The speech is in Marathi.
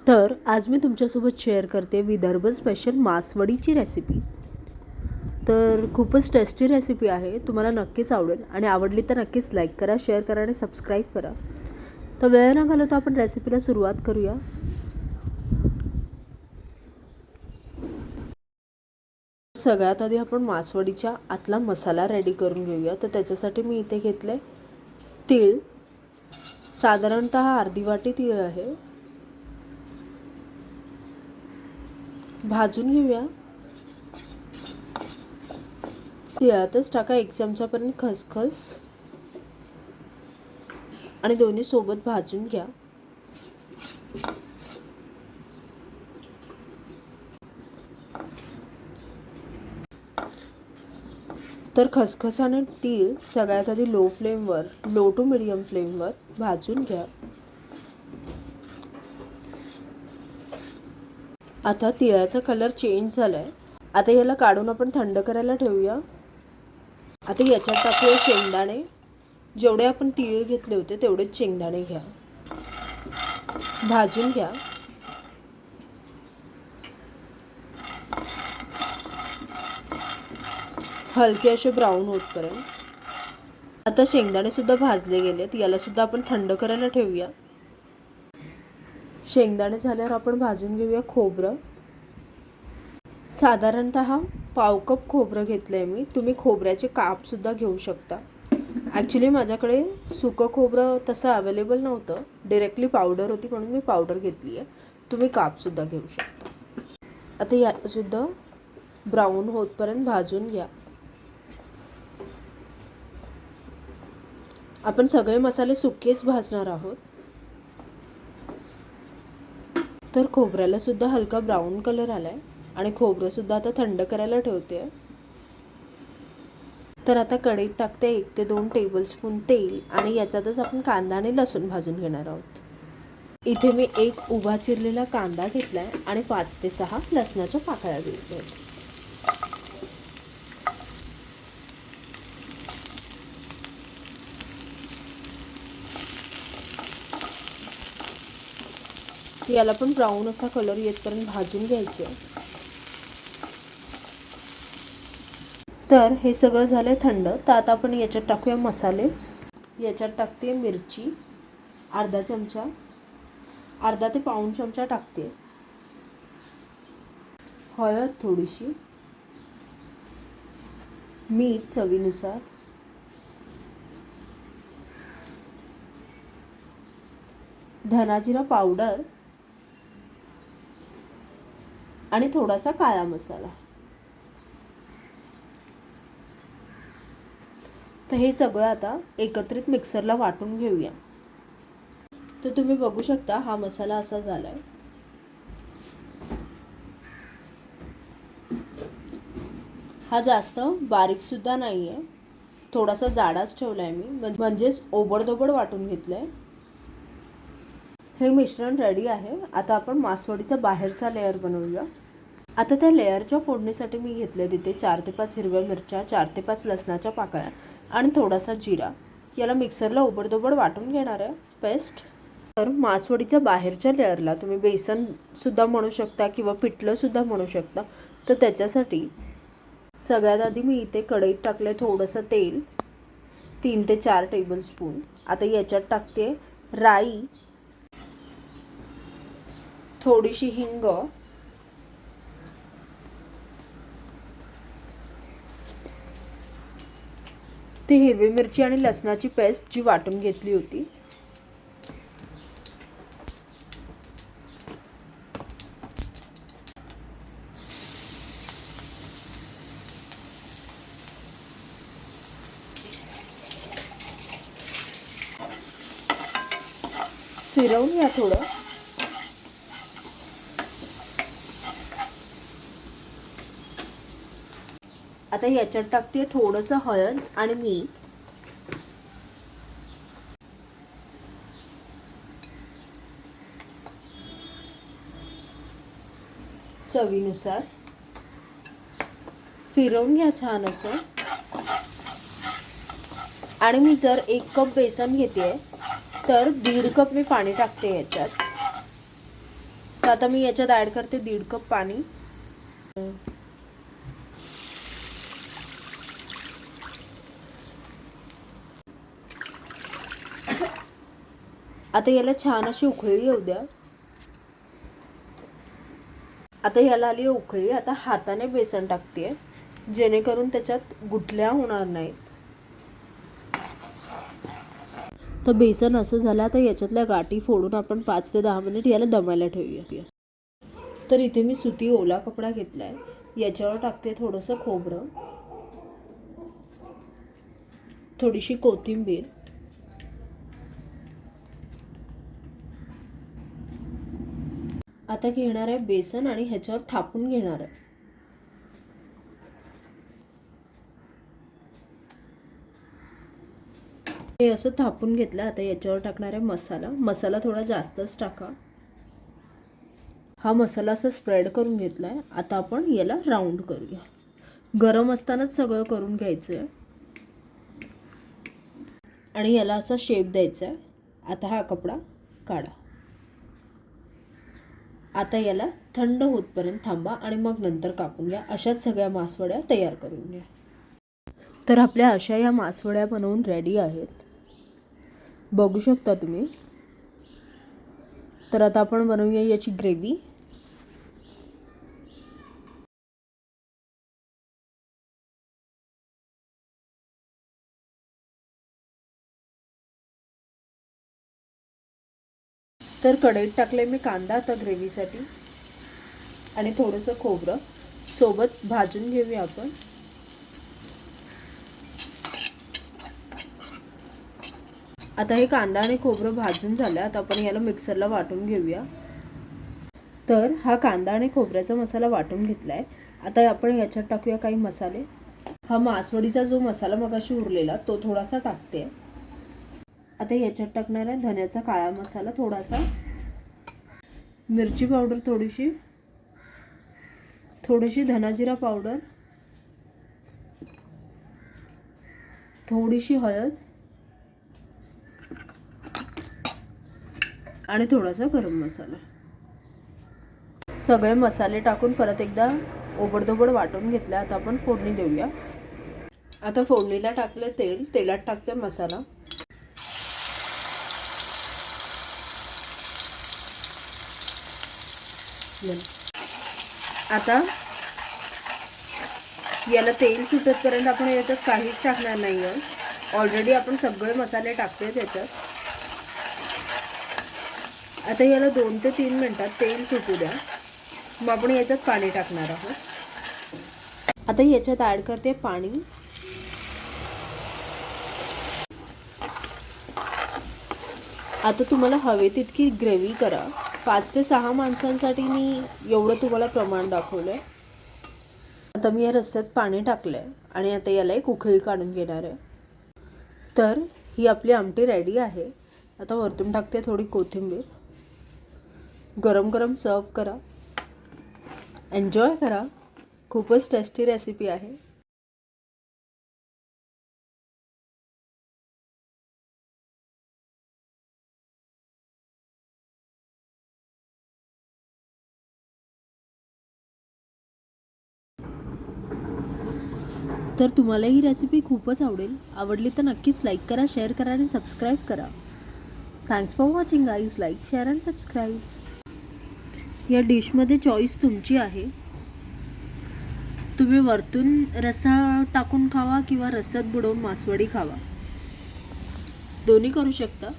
तर आज मी तुमच्यासोबत शेअर करते विदर्भ स्पेशल मासवडीची रेसिपी। तर खूपच टेस्टी रेसिपी आहे, तुम्हाला नक्कीच आवडेल आणि आवडली तर नक्कीच लाईक करा, शेअर करा आणि सबस्क्राईब करा। तर वेळ न घालवता आपण रेसिपीला सुरुवात करूया। सगळ्यात आधी आपण मासवडीच्या आतला मसाला रेडी करून घेऊया। तर त्याच्यासाठी मी इथे घेतले तीळ, साधारणतः अर्धी वाटी तीळ आहे, भाजून घेऊया। तिळातच टाका 1 चमचापर्यंत खसखस आणि दोन्ही सोबत भाजून घ्या। तर खसखस आणि तीळ सगळ्यात आधी लो टू मीडियम फ्लेमवर भाजून घ्या। आता तिळाचा कलर चेंज झालाय, आता याला काढून आपण थंड करायला ठेवूया। आता याच्यात टाकूया शेंगदाणे, जेवढे आपण तीळ घेतले होते तेवढेच शेंगदाणे घ्या, भाजून घ्या। हलके असे ब्राऊन होतपर्यंत। आता शेंगदाणे सुद्धा भाजले गेलेत, याला सुद्धा आपण थंड करायला ठेवूया। शेंगदाणे झाल्यावर आपण भाजून घेऊया खोबरं। साधारणतः पाव कप खोबरं घेतलंय मी, तुम्ही खोबऱ्याचे काप सुद्धा घेऊ शकता। ॲक्च्युली माझ्याकडे सुकं खोबरं तसं अवेलेबल नव्हतं, डायरेक्टली पावडर होती म्हणून मी पावडर घेतली आहे, तुम्ही काप सुद्धा घेऊ शकता। आता याला सुद्धा ब्राऊन होतपर्यंत भाजून घ्या। आपण सगळे मसाले सुकेच भाजणार आहोत। तर खोबऱ्याला सुद्धा हलका ब्राऊन कलर आलाय आणि खोबरं सुद्धा आता थंड करायला ठेवते। तर आता कढईत टाकते 1 ते 2 टेबलस्पून तेल आणि याच्यातच आपण कांदा आणि लसूण भाजून घेणार आहोत। इथे मी 1 उभा चिरलेला कांदा घेतलाय आणि 5 ते 6 लसणाच्या पाकळ्या घेतल्या। याला पण ब्राऊन असा कलर येतपर्यंत भाजून घ्यायचे। तर हे सगळं झालंय थंड, तर आता आपण याच्यात टाकूया मसाले। याच्यात टाकते मिरची अर्धा चमचा, अर्धा ते पाऊण चमचा टाकते, हळद थोडीशी, मीठ चवीनुसार, धना जिरा पावडर आणि थोडासा काळा मसाला। तर हे सगळं आता एकत्रित मिक्सरला वाटून घेऊया। तर तुम्ही बघू शकता हा मसाला असा झालाय। हा जास्त बारीक सुद्धा नाहीये, थोडासा जाडाच ठेवलाय मी, म्हणजेच ओबडधोबड वाटून घेतलंय। हे मिश्रण रेडी आहे। आता आपण मासवडीचा बाहेरचा लेयर बनवूया। आता त्या लेयरच्या फोडणीसाठी मी घेतले तिथे 4 ते 5 हिरव्या मिरच्या, 4 ते 5 लसणाच्या पाकळ्या आणि थोडासा जिरा। याला मिक्सरला ओबडधोबड वाटून घेणार आहे पेस्ट। तर मासवडीच्या बाहेरच्या लेयरला तुम्ही बेसन सुद्धा म्हणू शकता किंवा पिठलं सुद्धा म्हणू शकता। तर त्याच्यासाठी सगळ्यात आधी मी इथे कढईत टाकले थोडंसं तेल, 3 ते 4 टेबलस्पून। आता याच्यात टाकते राई, थोडीशी हिंग, ती हिरवी मिरची आणि लसणाची पेस्ट जी वाटून घेतली होती, फिरवून घ्या थोडं। आता याच्यात टाकते थोडंसं हळद आणि मीठ, चवीनुसार, फिरवून घ्या छान असं। आणि मी जर 1 कप बेसन घेते तर 1.5 कप मी पाणी टाकते याच्यात। तर आता मी याच्यात ॲड करते 1.5 कप पाणी. आता याला छान अशी उकळी येऊ द्या. आता याला आली उकळी. आता हाताने बेसन टाकते जेणेकरून त्याच्यात गुठल्या होणार नाहीत. तर बेसन असं झालं. आता याच्यातल्या गाठी फोडून आपण 5 ते 10 मिनिट याला दमायला ठेवूया. तर इथे मी सुती ओला कपडा घेतलाय. याच्यावर टाकते थोडंसं खोबरं, थोडीशी कोथिंबीर, आता घेणार आहे बेसन आणि ह्याच्यावर थापून घेणार आहे. हे असं थापून घेतलं. आता याच्यावर टाकणार आहे मसाला. मसाला थोडा जास्तच टाका. हा मसाला असं स्प्रेड करून घेतला आहे. आता आपण याला राऊंड करूया. गरम असतानाच सगळं करून घ्यायचं आहे आणि याला असा शेप द्यायचा आहे. आता हा कपडा काढा. आता याला थंड होतपर्यंत थांबा आणि मग नंतर कापून घ्या. अशाच सगळ्या मासवड्या तयार करून घ्या. तर आपल्या अशा या मासवड्या बनवून रेडी आहेत. बघू शकता तुम्ही. तर आता आपण बनवूया याची ग्रेव्ही. तर कढईत टाकले मी कांदा आता ग्रेव्हीसाठी आणि थोडंसं खोबरं सोबत भाजून घेऊया आपण. आता हे कांदा आणि खोबरं भाजून झालं. आता आपण याला मिक्सरला वाटून घेऊया. तर हा कांदा आणि खोबऱ्याचा मसाला वाटून घेतलाय. आता आपण याच्यात टाकूया काही मसाले. हा मासवडीचा जो मसाला मगाशी उरलेला तो थोडासा टाकते. आता याच्यात टाकणार आहे धन्याचा काळा मसाला थोडासा, मिरची पावडर थोडीशी, थोडीशी धनाजिरा पावडर, थोडीशी हळद आणि थोडासा गरम मसाला. सगळे मसाले टाकून परत एकदा ओबडधोबड वाटून घेतला. आता आपण फोडणी देऊया. आता फोडणीला टाकले तेल. तेलात टाकते मसाला. आता याला तेल सुटतपर्यंत आपण याच्यात काहीच टाकणार नाही आहे. ऑलरेडी आपण सगळे मसाले टाकते त्याच्यात. आता याला 2 ते 3 मिनिटात तेल सुटू द्या. मग आपण याच्यात पाणी टाकणार आहोत. आता याच्यात ॲड करते पाणी. आता तुम्हाला हवे तितकी ग्रेव्ही करा. 5 ते 6 माणसांसाठी मी एवढं तुम्हाला प्रमाण दाखवलं आहे. आता मी या रस्स्यात पाणी टाकलं आहे आणि आता याला एक उकळी काढून घेणार आहे. तर ही आपली आमटी रेडी आहे. आता वरतून टाकते थोडी कोथिंबीर. गरम गरम सर्व करा. एन्जॉय करा. खूपच टेस्टी रेसिपी आहे. तर तुम्हाला ही रेसिपी खूपच आवडली तर नक्कीच लाईक करा, शेअर करा आणि सबस्क्राईब करा. Thanks for watching guys. Like, share and subscribe. या डिशमध्ये चॉईस तुमची आहे. तुम्ही वरतून रस्सा टाकून खावा किंवा रस्स्यात बुडवून मासवडी खावा. दोन्ही करू शकता.